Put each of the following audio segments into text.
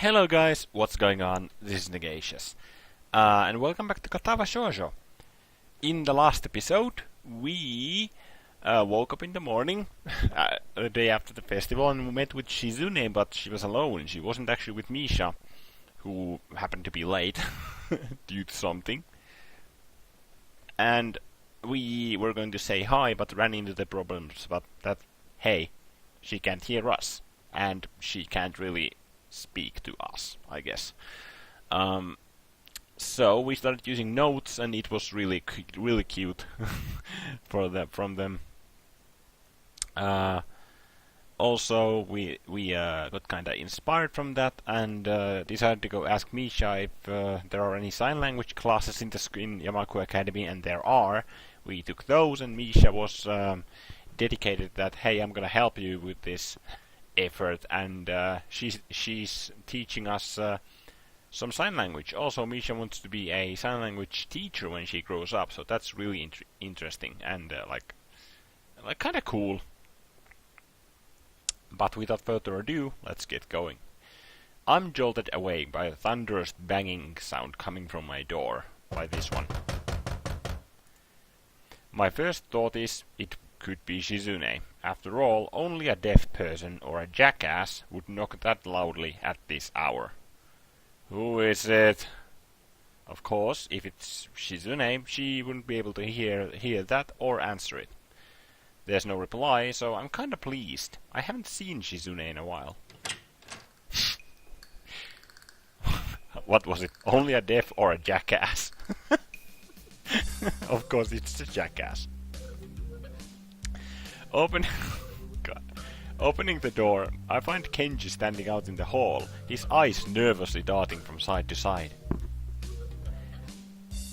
Hello guys, what's going on? This is Negacious. And welcome back to Katawa Shoujo. In the last episode, we woke up in the morning, the day after the festival, and we met with Shizune, but she was alone. She wasn't actually with Misha, who happened to be late due to something. And we were going to say hi, but ran into the problems that, hey, she can't hear us, and she can't really speak to us, I guess. So we started using notes, and it was really cute from them. Also, we got kinda inspired from that, and decided to go ask Misha if there are any sign language classes in Yamaku Academy, and there are. We took those, and Misha was dedicated that, hey, I'm gonna help you with this effort, and she's teaching us some sign language. Also, Misha wants to be a sign language teacher when she grows up, so that's really interesting and like kind of cool. But without further ado, let's get going. I'm jolted awake by a thunderous banging sound coming from my door, by this one. My first thought is it could be Shizune. After all, only a deaf person or a jackass would knock that loudly at this hour. Who is it? Of course, if it's Shizune, she wouldn't be able to hear that or answer it. There's no reply, so I'm kinda pleased. I haven't seen Shizune in a while. What was it? Only a deaf or a jackass? Of course it's a jackass. Opening the door, I find Kenji standing out in the hall, his eyes nervously darting from side to side.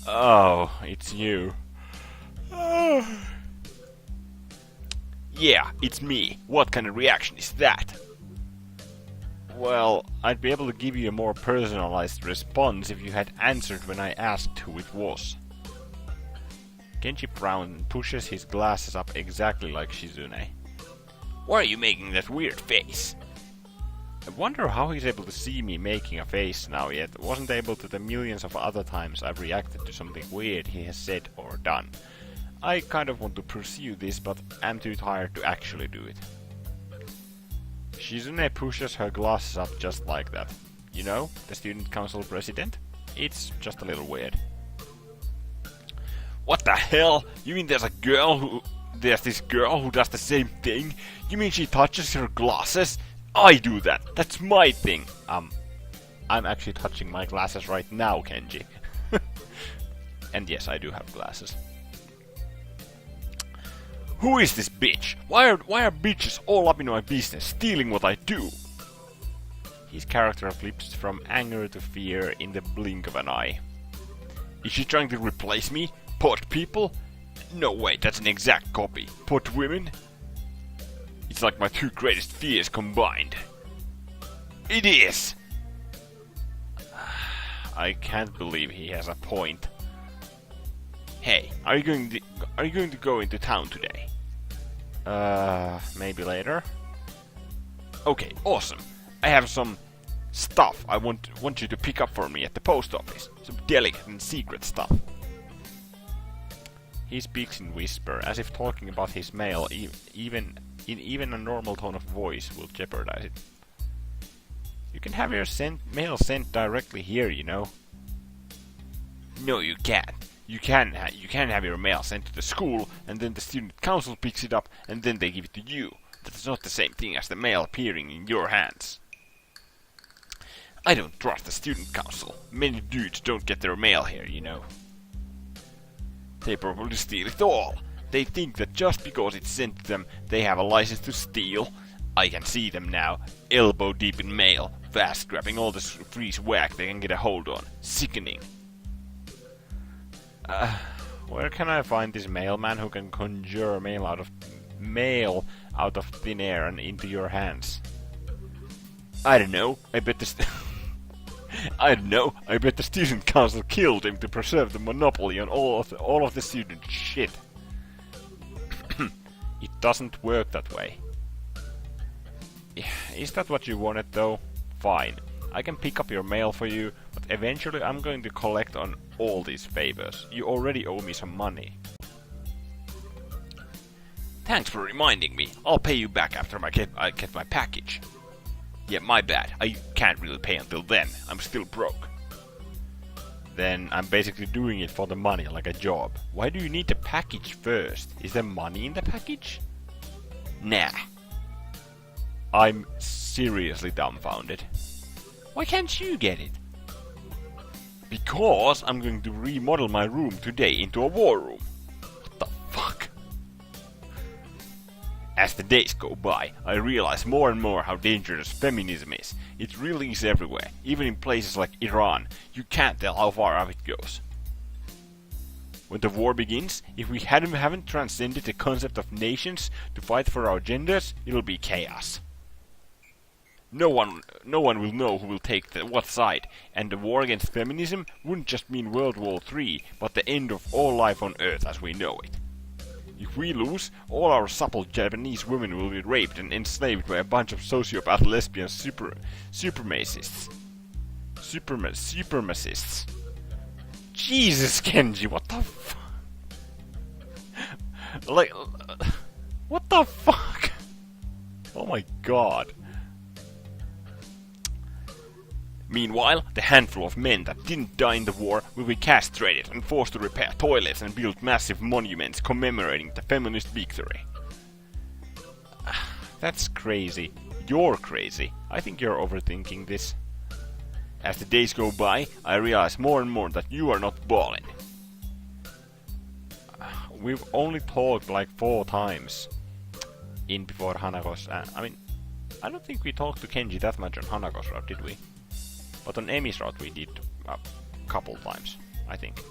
Oh, it's you. Yeah, it's me. What kind of reaction is that? Well, I'd be able to give you a more personalized response if you had answered when I asked who it was. Kenji frowns and pushes his glasses up exactly like Shizune. Why are you making that weird face? I wonder how he's able to see me making a face now, yet wasn't able to the millions of other times I've reacted to something weird he has said or done. I kind of want to pursue this, but I'm too tired to actually do it. Shizune pushes her glasses up just like that. You know, the student council president? It's just a little weird. What the hell? You mean there's this girl who does the same thing? You mean she touches her glasses? I do that. That's my thing. I'm actually touching my glasses right now, Kenji. And yes, I do have glasses. Who is this bitch? Why are bitches all up in my business, stealing what I do? His character flips from anger to fear in the blink of an eye. Is she trying to replace me? Pot people? No, wait, that's an exact copy. Pot women? It's like my two greatest fears combined. It is! I can't believe he has a point. Hey, are you going to go into town today? Maybe later. Okay, awesome. I have some stuff I want you to pick up for me at the post office. Some delicate and secret stuff. He speaks in whisper, as if talking about his mail even a normal tone of voice will jeopardize it. You can have your mail sent directly here, you know. No, you can't. You can have your mail sent to the school, and then the student council picks it up, and then they give it to you. That's not the same thing as the mail appearing in your hands. I don't trust the student council. Many dudes don't get their mail here, you know. They probably steal it all. They think that just because it's sent to them, they have a license to steal. I can see them now, elbow deep in mail, fast grabbing all the free swag they can get a hold on. Sickening. Where can I find this mailman who can conjure mail out of thin air and into your hands? I don't know. I bet the student council killed him to preserve the monopoly on all of the student shit. It doesn't work that way. Is that what you wanted though? Fine. I can pick up your mail for you, but eventually I'm going to collect on all these favors. You already owe me some money. Thanks for reminding me. I'll pay you back after I get my package. Yeah, my bad. I can't really pay until then. I'm still broke. Then I'm basically doing it for the money, like a job. Why do you need the package first? Is there money in the package? Nah. I'm seriously dumbfounded. Why can't you get it? Because I'm going to remodel my room today into a war room. What the fuck? As the days go by, I realize more and more how dangerous feminism is. It really is everywhere, even in places like Iran. You can't tell how far up it goes. When the war begins, if we haven't transcended the concept of nations to fight for our genders, it'll be chaos. No one will know who will take what side, and the war against feminism wouldn't just mean World War III, but the end of all life on Earth as we know it. If we lose, all our supple Japanese women will be raped and enslaved by a bunch of sociopath lesbian supremacists. Supremacists. Jesus, Kenji, what the fuck? Like, what the fuck? Oh my god. Meanwhile, the handful of men that didn't die in the war will be castrated and forced to repair toilets and build massive monuments commemorating the feminist victory. That's crazy. You're crazy. I think you're overthinking this. As the days go by, I realize more and more that you are not balling. We've only talked like 4 times in before Hanako's. I don't think we talked to Kenji that much on Hanako's route, did we? But on Emi's route we did a couple times, I think.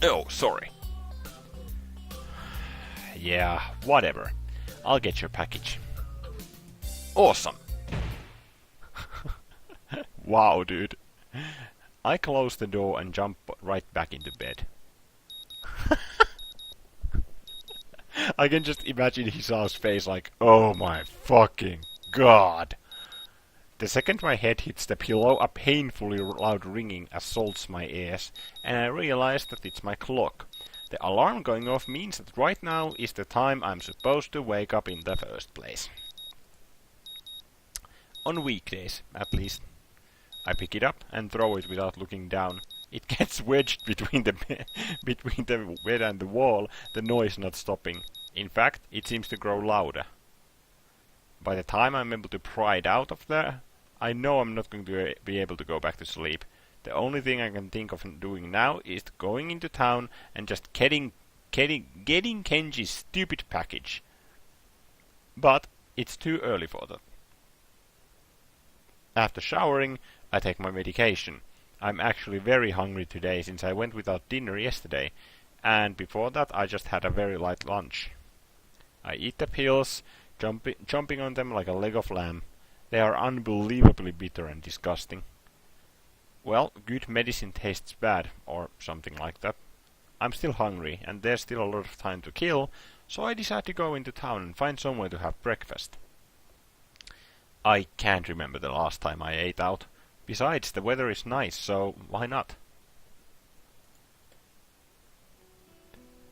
Oh, sorry. Yeah, whatever. I'll get your package. Awesome. Wow, dude. I close the door and jump right back into bed. I can just imagine Hisao's face like, oh my fucking god. The second my head hits the pillow, a painfully loud ringing assaults my ears, and I realize that it's my clock. The alarm going off means that right now is the time I'm supposed to wake up in the first place. On weekdays, at least. I pick it up and throw it without looking down. It gets wedged between the bed and the wall, the noise not stopping. In fact, it seems to grow louder. By the time I'm able to pry it out of there, I know I'm not going to be able to go back to sleep. The only thing I can think of doing now is going into town and just getting Kenji's stupid package. But it's too early for that. After showering, I take my medication. I'm actually very hungry today since I went without dinner yesterday, and before that I just had a very light lunch. I eat the pills, jumping on them like a leg of lamb. They are unbelievably bitter and disgusting. Well, good medicine tastes bad, or something like that. I'm still hungry, and there's still a lot of time to kill, so I decide to go into town and find somewhere to have breakfast. I can't remember the last time I ate out. Besides, the weather is nice, so why not?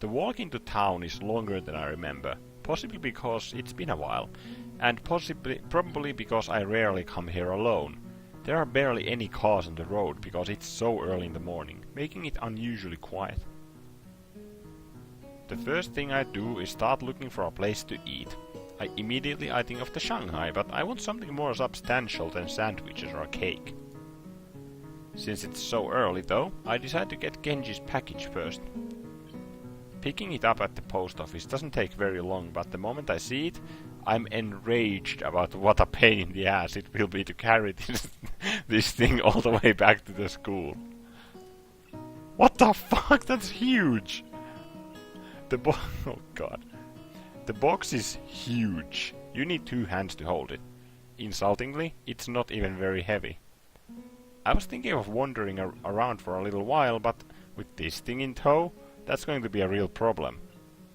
The walk into town is longer than I remember, possibly because it's been a while, and probably because I rarely come here alone. There are barely any cars on the road because it's so early in the morning, making it unusually quiet. The first thing I do is start looking for a place to eat. Immediately I think of the Shanghai, but I want something more substantial than sandwiches or a cake. Since it's so early though, I decide to get Kenji's package first. Picking it up at the post office doesn't take very long, but the moment I see it, I'm enraged about what a pain in the ass it will be to carry this thing all the way back to the school. What the fuck? That's huge! Oh god. The box is huge. You need 2 hands to hold it. Insultingly, it's not even very heavy. I was thinking of wandering around for a little while, but with this thing in tow, that's going to be a real problem.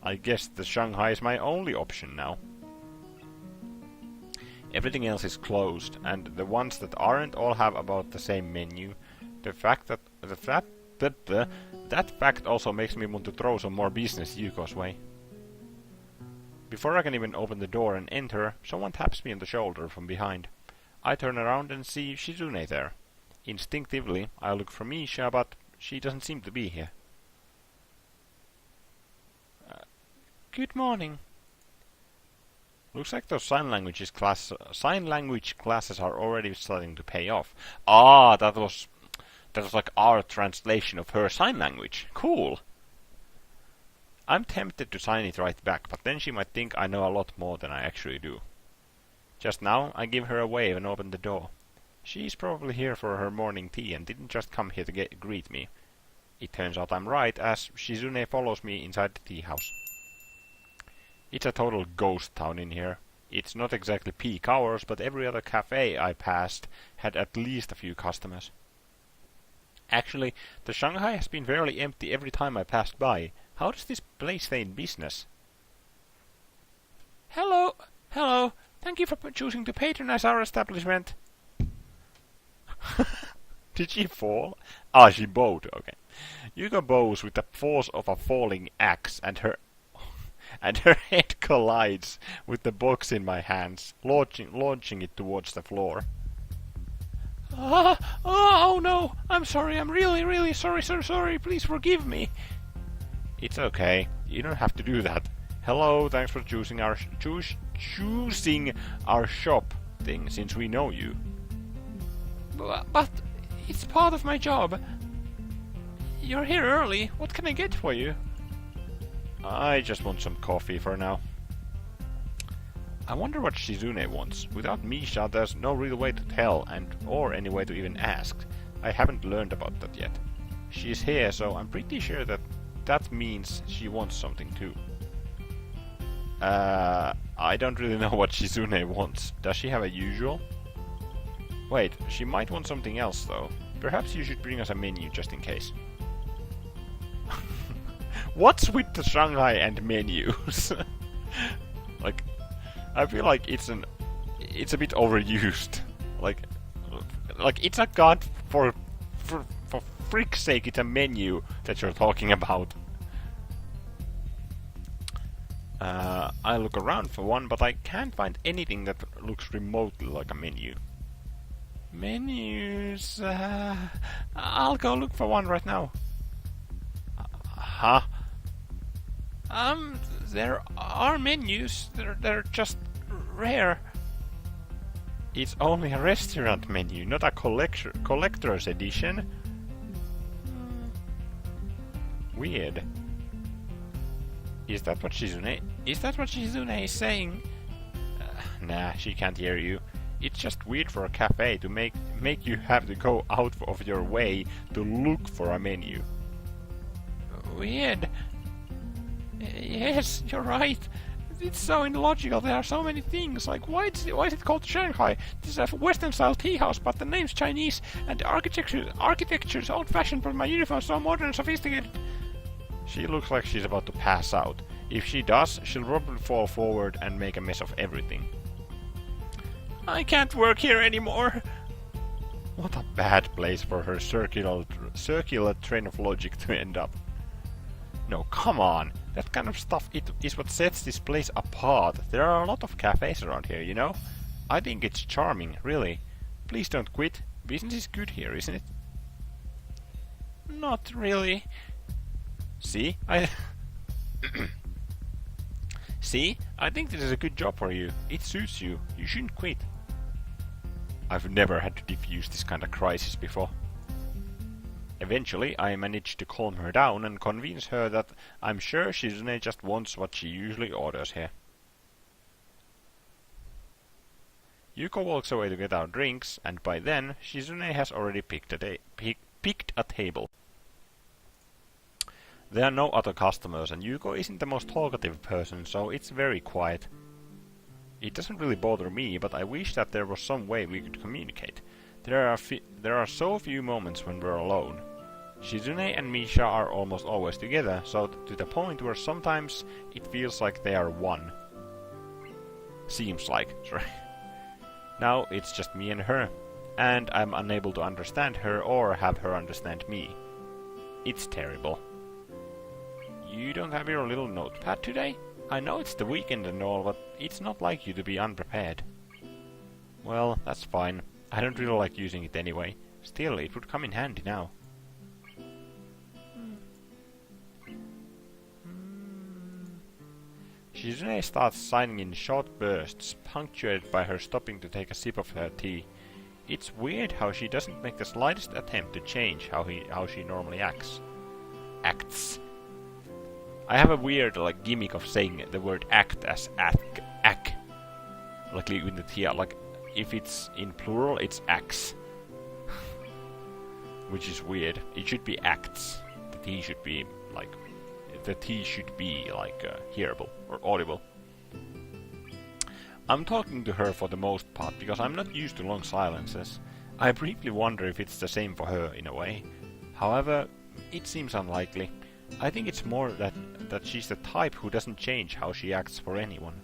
I guess the Shanghai is my only option now. Everything else is closed, and the ones that aren't all have about the same menu. That fact also makes me want to throw some more business Yuko's way. Before I can even open the door and enter, someone taps me on the shoulder from behind. I turn around and see Shizune there. Instinctively, I look for Misha, but she doesn't seem to be here. Good morning. Looks like those sign language classes are already starting to pay off. Ah, that was like our translation of her sign language. Cool. I'm tempted to sign it right back, but then she might think I know a lot more than I actually do. Just now, I give her a wave and open the door. She's probably here for her morning tea and didn't just come here to greet me. It turns out I'm right, as Shizune follows me inside the tea house. It's a total ghost town in here. It's not exactly peak hours, but every other cafe I passed had at least a few customers. Actually, the Shanghai has been fairly empty every time I passed by. How does this place stay in business? Hello. Thank you for choosing to patronize our establishment. Did she fall? Ah, she bowed. Okay. Yuko bows with the force of a falling axe, and her head collides with the box in my hands, launching it towards the floor. Oh no! I'm sorry. I'm really sorry. Please forgive me. It's okay. You don't have to do that. Hello. Thanks for choosing our shop thing, since we know you. But it's part of my job. You're here early. What can I get for you? I just want some coffee for now. I wonder what Shizune wants. Without Misha, there's no real way to tell, or any way to even ask. I haven't learned about that yet. She's here, so I'm pretty sure that means she wants something too. I don't really know what Shizune wants. Does she have a usual? Wait, she might want something else though. Perhaps you should bring us a menu just in case. What's with the Shanghai and menus? Like, I feel like it's a bit overused. Like it's a god for frick's sake, it's a menu that you're talking about. I look around for one, but I can't find anything that looks remotely like a menu. Menus. I'll go look for one right now. Huh? There are menus. They're just rare. It's only a restaurant menu, not a collector's edition. Weird. Is that what Shizune is saying? Nah, she can't hear you. It's just weird for a cafe to make you have to go out of your way to look for a menu. Weird. Yes, you're right. It's so illogical. There are so many things. Like, why is it called Shanghai? This is a Western-style tea house, but the name's Chinese, and the architecture's old-fashioned, but my uniform's so modern and sophisticated. She looks like she's about to pass out. If she does, she'll probably fall forward and make a mess of everything. I can't work here anymore. What a bad place for her circular train of logic to end up. No, come on. That kind of stuff is what sets this place apart. There are a lot of cafes around here, you know? I think it's charming, really. Please don't quit. Business is good here, isn't it? Not really. See? See? I think this is a good job for you. It suits you. You shouldn't quit. I've never had to defuse this kind of crisis before. Eventually, I managed to calm her down and convince her that I'm sure Shizune just wants what she usually orders here. Yuko walks away to get our drinks, and by then, Shizune has already picked a table. There are no other customers, and Yuko isn't the most talkative person, so it's very quiet. It doesn't really bother me, but I wish that there was some way we could communicate. There are so few moments when we're alone. Shizune and Misha are almost always together, so to the point where sometimes it feels like they are one. Seems like, sorry. Now it's just me and her, and I'm unable to understand her or have her understand me. It's terrible. You don't have your little notepad today? I know it's the weekend and all, but it's not like you to be unprepared. Well, that's fine. I don't really like using it anyway. Still, it would come in handy now. Shizune starts signing in short bursts, punctuated by her stopping to take a sip of her tea. It's weird how she doesn't make the slightest attempt to change how she normally acts. I have a weird gimmick of saying the word act as ak. Like in the tia, like if it's in plural, it's acts. Which is weird. It should be acts. The T should be hearable or audible. I'm talking to her for the most part because I'm not used to long silences. I briefly wonder if it's the same for her in a way. However, it seems unlikely. I think it's more that she's the type who doesn't change how she acts for anyone.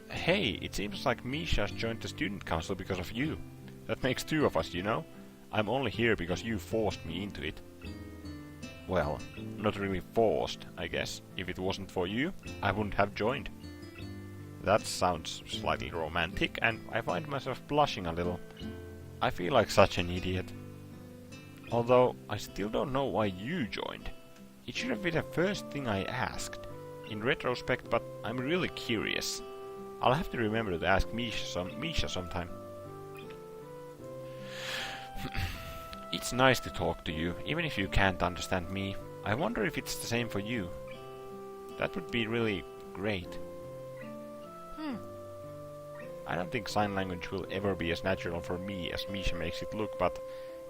Hey, it seems like Misha's joined the student council because of you. That makes two of us, you know? I'm only here because you forced me into it. Well, not really forced, I guess. If it wasn't for you, I wouldn't have joined. That sounds slightly romantic, and I find myself blushing a little. I feel like such an idiot. Although, I still don't know why you joined. It should have been the first thing I asked. In retrospect, but I'm really curious. I'll have to remember to ask Misha sometime. It's nice to talk to you, even if you can't understand me. I wonder if it's the same for you. That would be really great. I don't think sign language will ever be as natural for me as Misha makes it look, but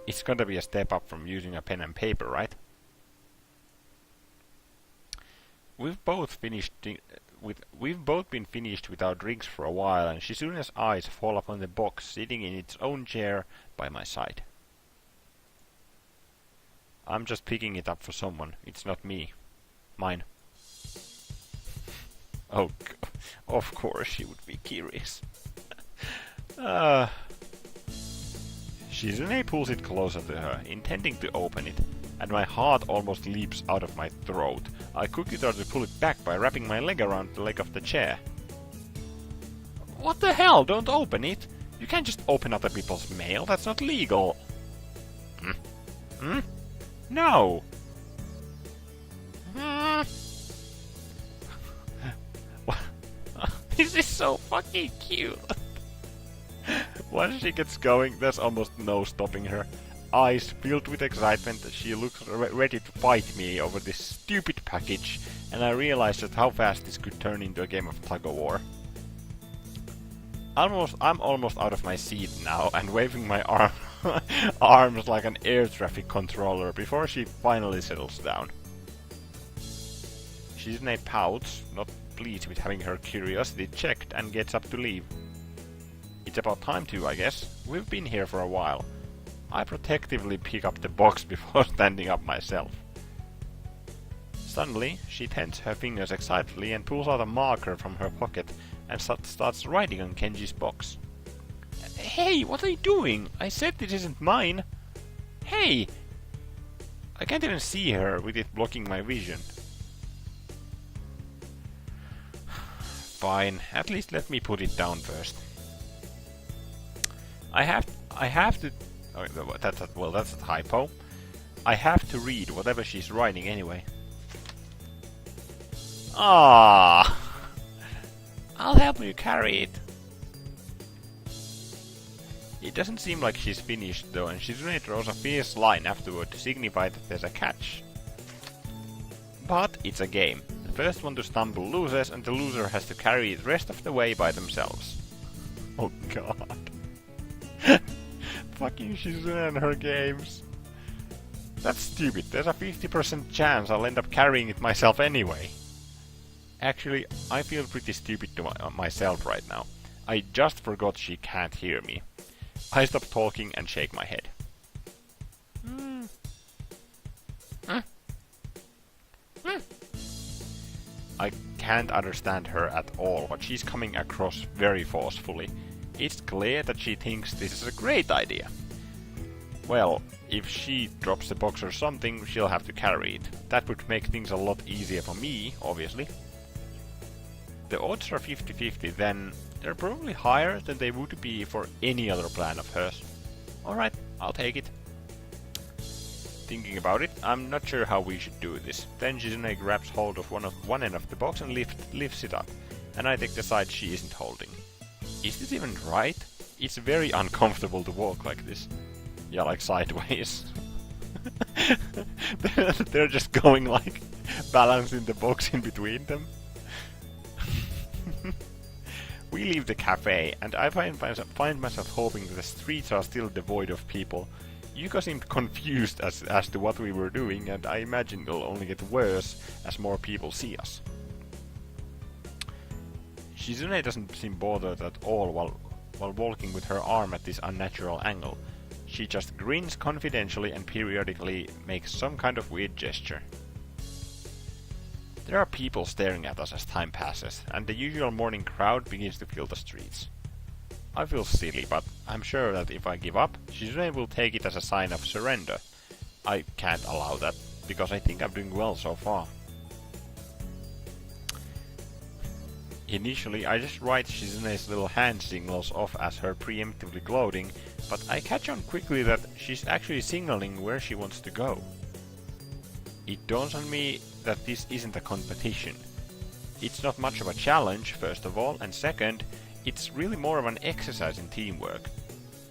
it's gonna be a step up from using a pen and paper, right? We've both been finished with our drinks for a while, and Shizune's eyes fall upon the box sitting in its own chair by my side. I'm just picking it up for someone. It's not me. Mine. Oh, of course she would be curious. Shizune pulls it closer to her, intending to open it, and my heart almost leaps out of my throat. I quickly try to pull it back by wrapping my leg around the leg of the chair. What the hell? Don't open it! You can't just open other people's mail, that's not legal! No! This is so fucking cute! Once she gets going, there's almost no stopping her. Eyes filled with excitement, she looks ready to fight me over this stupid package, and I realize just how fast this could turn into a game of tug-of-war. I'm almost out of my seat now, and waving my arms like an air traffic controller before she finally settles down. Shizune pouts, not pleased with having her curiosity checked, and gets up to leave. It's about time too, I guess. We've been here for a while. I protectively pick up the box before standing up myself. Suddenly, she tenses her fingers excitedly and pulls out a marker from her pocket and starts writing on Kenji's box. Hey, what are you doing? I said this isn't mine. Hey! I can't even see her with it blocking my vision. Fine, at least let me put it down first. I have to... Oh, that's a typo. I have to read whatever she's writing anyway. Ah, I'll help you carry it. It doesn't seem like she's finished though, and Shizune draws a fierce line afterward to signify that there's a catch. But it's a game. The first one to stumble loses, and the loser has to carry it the rest of the way by themselves. Oh god. Fucking Shizune and her games. That's stupid. There's a 50% chance I'll end up carrying it myself anyway. Actually, I feel pretty stupid to myself right now. I just forgot she can't hear me. I stop talking and shake my head. I can't understand her at all, but she's coming across very forcefully. It's clear that she thinks this is a great idea. Well, if she drops the box or something, she'll have to carry it. That would make things a lot easier for me, obviously. The odds are 50-50, then they're probably higher than they would be for any other plan of hers. Alright, I'll take it. Thinking about it, I'm not sure how we should do this. Then Shizune grabs hold of one end of the box and lifts it up, and I take the side she isn't holding. Is this even right? It's very uncomfortable to walk like this. Yeah, like sideways. They're just going like balancing the box in between them. We leave the cafe, and I find myself hoping that the streets are still devoid of people. Yuka seemed confused as to what we were doing, and I imagine it'll only get worse as more people see us. Shizune doesn't seem bothered at all while walking with her arm at this unnatural angle. She just grins confidentially and periodically makes some kind of weird gesture. There are people staring at us as time passes, and the usual morning crowd begins to fill the streets. I feel silly, but I'm sure that if I give up, Shizune will take it as a sign of surrender. I can't allow that, because I think I'm doing well so far. Initially, I just write Shizune's little hand signals off as her preemptively gloating, but I catch on quickly that she's actually signaling where she wants to go. It dawns on me that this isn't a competition. It's not much of a challenge, first of all, and second, it's really more of an exercise in teamwork.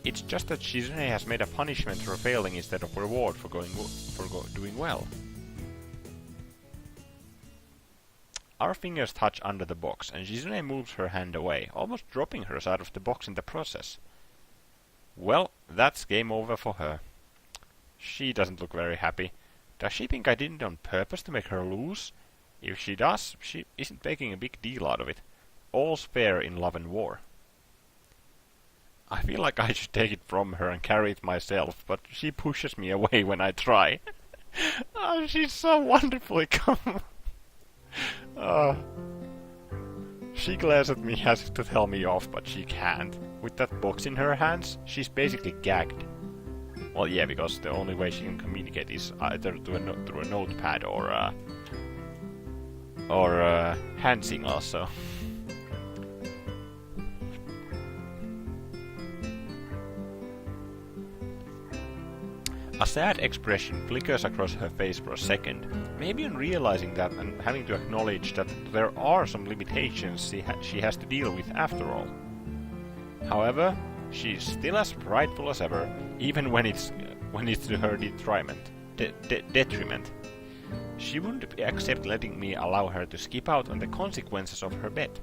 It's just that Shizune has made a punishment for failing instead of reward for doing well. Our fingers touch under the box, and Shizune moves her hand away, almost dropping hers out of the box in the process. Well, that's game over for her. She doesn't look very happy. Does she think I did it on purpose to make her lose? If she does, she isn't making a big deal out of it. All's fair in love and war. I feel like I should take it from her and carry it myself, but she pushes me away when I try. Oh, she's so wonderfully calm. She glares at me as if to tell me off, but she can't. With that box in her hands, she's basically gagged. Well, yeah, because the only way she can communicate is either through a notepad or hand signals, so... A sad expression flickers across her face for a second, maybe on realizing that and having to acknowledge that there are some limitations she has to deal with after all. However, she's still as prideful as ever, even when it's to her detriment. She wouldn't accept letting me allow her to skip out on the consequences of her bet.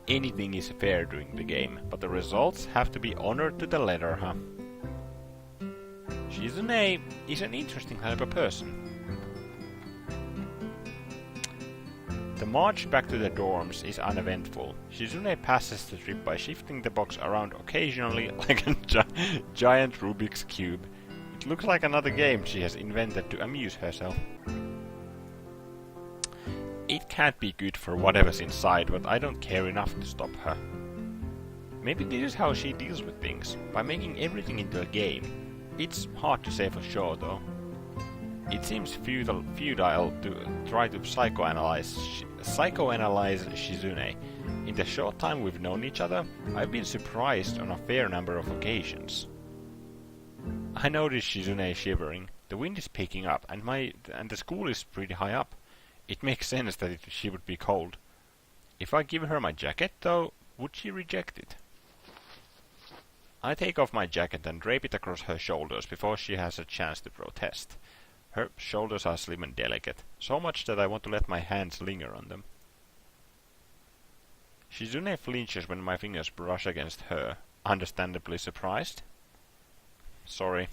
Anything is fair during the game, but the results have to be honored to the letter, huh? Shizune is an interesting type of person. The march back to the dorms is uneventful. Shizune passes the trip by shifting the box around occasionally like a giant Rubik's Cube. It looks like another game she has invented to amuse herself. It can't be good for whatever's inside, but I don't care enough to stop her. Maybe this is how she deals with things, by making everything into a game. It's hard to say for sure, though. It seems futile to try to psychoanalyze Shizune. In the short time we've known each other, I've been surprised on a fair number of occasions. I notice Shizune shivering. The wind is picking up, and the school is pretty high up. It makes sense that she would be cold. If I give her my jacket, though, would she reject it? I take off my jacket and drape it across her shoulders before she has a chance to protest. Her shoulders are slim and delicate, so much that I want to let my hands linger on them. Shizune flinches when my fingers brush against her, understandably surprised. Sorry.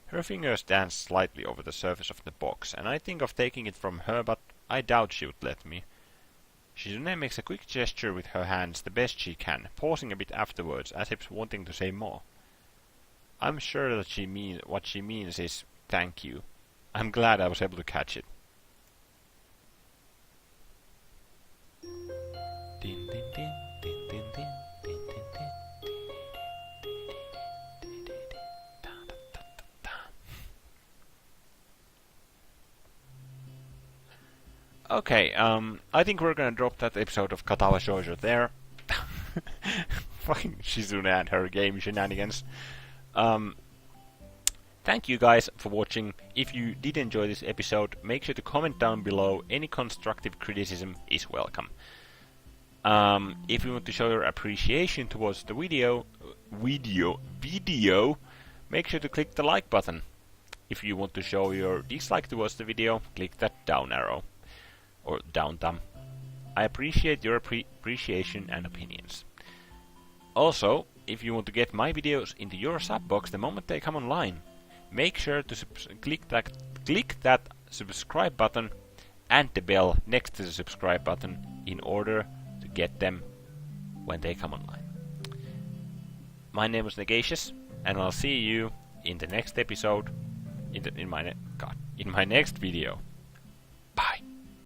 Her fingers dance slightly over the surface of the box, and I think of taking it from her, but I doubt she would let me. Shizune makes a quick gesture with her hands the best she can, pausing a bit afterwards as if wanting to say more. I'm sure that what she means is thank you. I'm glad I was able to catch it. Okay, I think we're gonna drop that episode of Katawa Shoujo there. Fucking Shizune and her game shenanigans. Thank you guys for watching. If you did enjoy this episode, make sure to comment down below. Any constructive criticism is welcome. If you want to show your appreciation towards the video, make sure to click the like button. If you want to show your dislike towards the video, click that down arrow. Or down thumb. I appreciate your appreciation and opinions. Also, if you want to get my videos into your sub box the moment they come online, make sure to click that subscribe button and the bell next to the subscribe button in order to get them when they come online. My name is Negacious, and I'll see you in the next episode. In my next video. Bye.